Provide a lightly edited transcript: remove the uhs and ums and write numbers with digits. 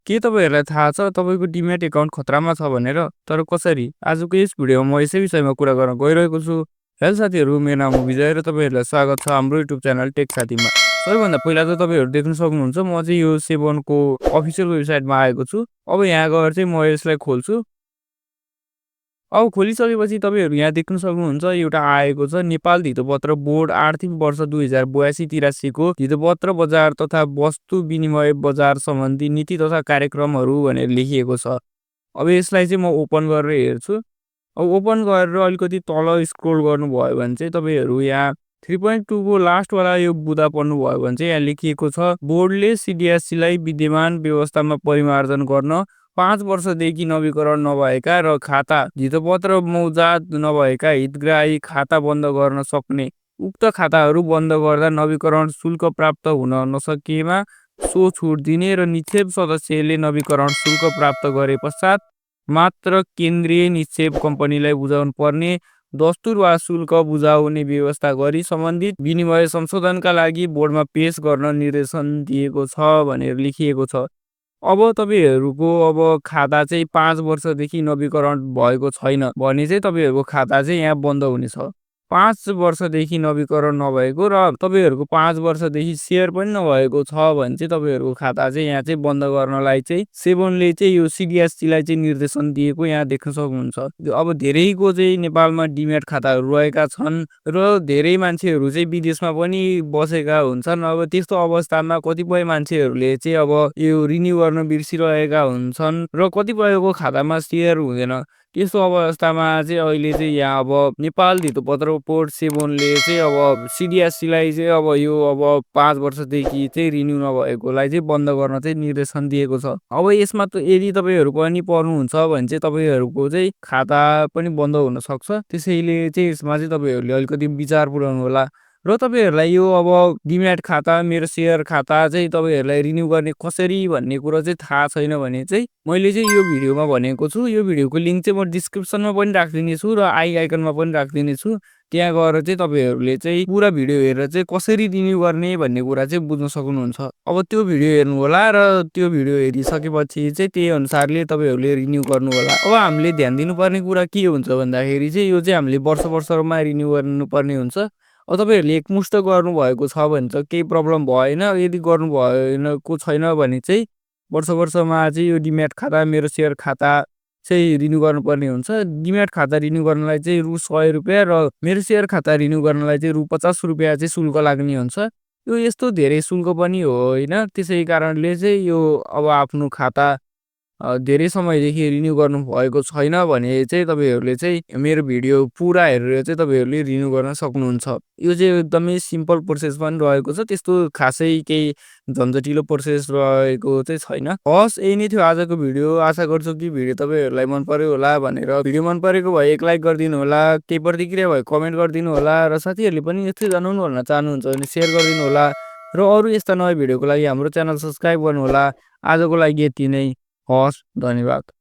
के तपाईँहरूलाई थाहा छ तपाईँको डिम्याट एकाउन्ट खतरामा छ भनेर? तर कसरी? आजको यस भिडियोमा म यसै विषयमा कुरा गर्न गइरहेको छु। हेलो साथीहरू, मेरो नाम हो विजय र तपाईँहरूलाई स्वागत छ हाम्रो युट्युब च्यानल टेक साथीमा। सबैभन्दा पहिला त तपाईँहरू देख्न सक्नुहुन्छ म चाहिँ यो सेबोनको अफिसियल वेबसाइटमा आएको छु। अब यहाँ गएर चाहिँ म यसलाई खोल्छु। अब खोलिसकेपछि तपाईँहरू यहाँ देख्न सक्नुहुन्छ एउटा आएको छ नेपाल धितोपत्र बोर्ड आर्थिक वर्ष 2082-83 को धितोपत्र बजार तथा वस्तु विनिमय बजार सम्बन्धी नीति तथा कार्यक्रमहरू भनेर लेखिएको छ। अब यसलाई चाहिँ म ओपन गरेर हेर्छु। अब ओपन गरेर अलिकति तल स्क्रोल गर्नुभयो भने चाहिँ तपाईँहरू यहाँ 3.2 को लास्टवाला यो बुँदा पढ्नुभयो भने चाहिँ यहाँ लेखिएको छ बोर्डले सिडिएससीलाई विद्यमान व्यवस्थामा परिमार्जन गर्न 5 वर्षदेखि नवीकरण नभएका र खाता धितोपत्र मौजात नभएका हितग्राही खाता बन्द गर्न सक्ने उक्त खाताहरू बन्द गर्दा नवीकरण शुल्क प्राप्त हुन नसकेमा सो छुट दिने र निक्षेप सदस्यले नवीकरण शुल्क प्राप्त गरे पश्चात मात्र केन्द्रीय निक्षेप कम्पनीलाई बुझाउनु पर्ने दस्तुर वा शुल्क बुझाउने व्यवस्था गरी सम्बन्धित विनिमय संशोधनका लागि बोर्डमा पेश गर्न निर्देशन दिएको छ भनेर लेखिएको छ। अब तपाईँहरूको अब खाता चाहिँ 5 वर्षदेखि नवीकरण भएको छैन भने चाहिँ तपाईँहरूको खाता चाहिँ यहाँ बन्द हुनेछ। 5 वर्षदेखि नवीकरण नभएको र तपाईँहरूको 5 वर्षदेखि सेयर पनि नभएको छ भने चाहिँ तपाईँहरूको खाता चाहिँ यहाँ चाहिँ बन्द गर्नलाई चाहिँ सेबोनले चाहिँ यो सिडिएससीलाई चाहिँ निर्देशन दिएको यहाँ देख्न सक्नुहुन्छ। अब धेरैको चाहिँ नेपालमा डिम्याट खाताहरू रहेका छन् र धेरै मान्छेहरू चाहिँ विदेशमा पनि बसेका हुन्छन्। अब त्यस्तो अवस्थामा कतिपय मान्छेहरूले चाहिँ अब यो रिन्यू गर्न बिर्सिरहेका हुन्छन् र कतिपयको खातामा सेयर हुँदैन। त्यस्तो अवस्थामा चाहिँ अहिले चाहिँ यहाँ अब नेपाल धितोपत्र बोर्ड सेबोनले चाहिँ अब सिडिएससीलाई चाहिँ अब यो अब 5 वर्षदेखि चाहिँ रिन्यू नभएकोलाई चाहिँ बन्द गर्न चाहिँ निर्देशन दिएको छ। अब यसमा त यदि तपाईँहरू पनि पर्नुहुन्छ भने चाहिँ तपाईँहरूको चाहिँ खाता पनि बन्द हुन सक्छ। त्यसैले चाहिँ यसमा चाहिँ तपाईँहरूले अलिकति विचार पुर्याउनु होला। र तपाईँहरूलाई यो अब डिम्याट खाता मेरो सेयर खाता चाहिँ तपाईँहरूलाई रिन्यू गर्ने कसरी भन्ने कुरो चाहिँ थाहा छैन भने चाहिँ मैले चाहिँ यो भिडियोमा भनेको छु। यो भिडियोको लिङ्क चाहिँ म डिस्क्रिप्सनमा पनि राखिदिनेछु र आई आइकनमा पनि राखिदिनेछु। त्यहाँ गएर चाहिँ तपाईँहरूले चाहिँ पुरा भिडियो हेरेर चाहिँ कसरी रिन्यू गर्ने भन्ने कुरा चाहिँ बुझ्न सक्नुहुन्छ। अब त्यो भिडियो हेर्नु होला र त्यो भिडियो हेरिसकेपछि चाहिँ त्यही अनुसारले तपाईँहरूले रिन्यू गर्नु होला। अब हामीले ध्यान दिनुपर्ने कुरा के हुन्छ भन्दाखेरि चाहिँ यो चाहिँ हामीले वर्षमा रिन्यू गर्नुपर्ने हुन्छ। अब तपाईँहरूले एकमुष्ट गर्नुभएको छ भने त केही प्रब्लम भएन। यदि गर्नु भएको छैन भने चाहिँ वर्षमा चाहिँ यो डिम्याट खाता मेरो सेयर खाता चाहिँ रिन्यू गर्नुपर्ने हुन्छ। डिम्याट खाता रिन्यू गर्नलाई चाहिँ रु 100 रुपियाँ र मेरो सेयर खाता रिन्यू गर्नलाई चाहिँ रु 50 रुपियाँ चाहिँ शुल्क लाग्ने हुन्छ। यो यस्तो धेरै शुल्क पनि होइन। त्यसै कारणले चाहिँ यो अब आफ्नो खाता धेरै समयदेखि रिन्यू गर्नु भएको छैन भने चाहिँ तपाईँहरूले चाहिँ मेरो भिडियो पुरा हेरेर चाहिँ तपाईँहरूले रिन्यू गर्न सक्नुहुन्छ। यो चाहिँ एकदमै सिम्पल प्रोसेस पनि रहेको छ। त्यस्तो खासै केही झन्झटिलो प्रोसेस रहेको चाहिँ छैन। हस्, यही नै थियो आजको भिडियो। आशा गर्छु कि भिडियो तपाईँहरूलाई मन पर्यो होला भनेर। भिडियो मन परेको भए एक लाइक गरिदिनु होला, केही प्रतिक्रिया भए कमेन्ट गरिदिनु होला र साथीहरूले पनि यस्तै जनाउनु भन्न चाहनुहुन्छ भने सेयर गरिदिनु होला र अरू यस्ता नयाँ भिडियोको लागि हाम्रो च्यानल सब्सक्राइब गर्नु होला। आजको लागि यति नै। हस्, धन्यवाद।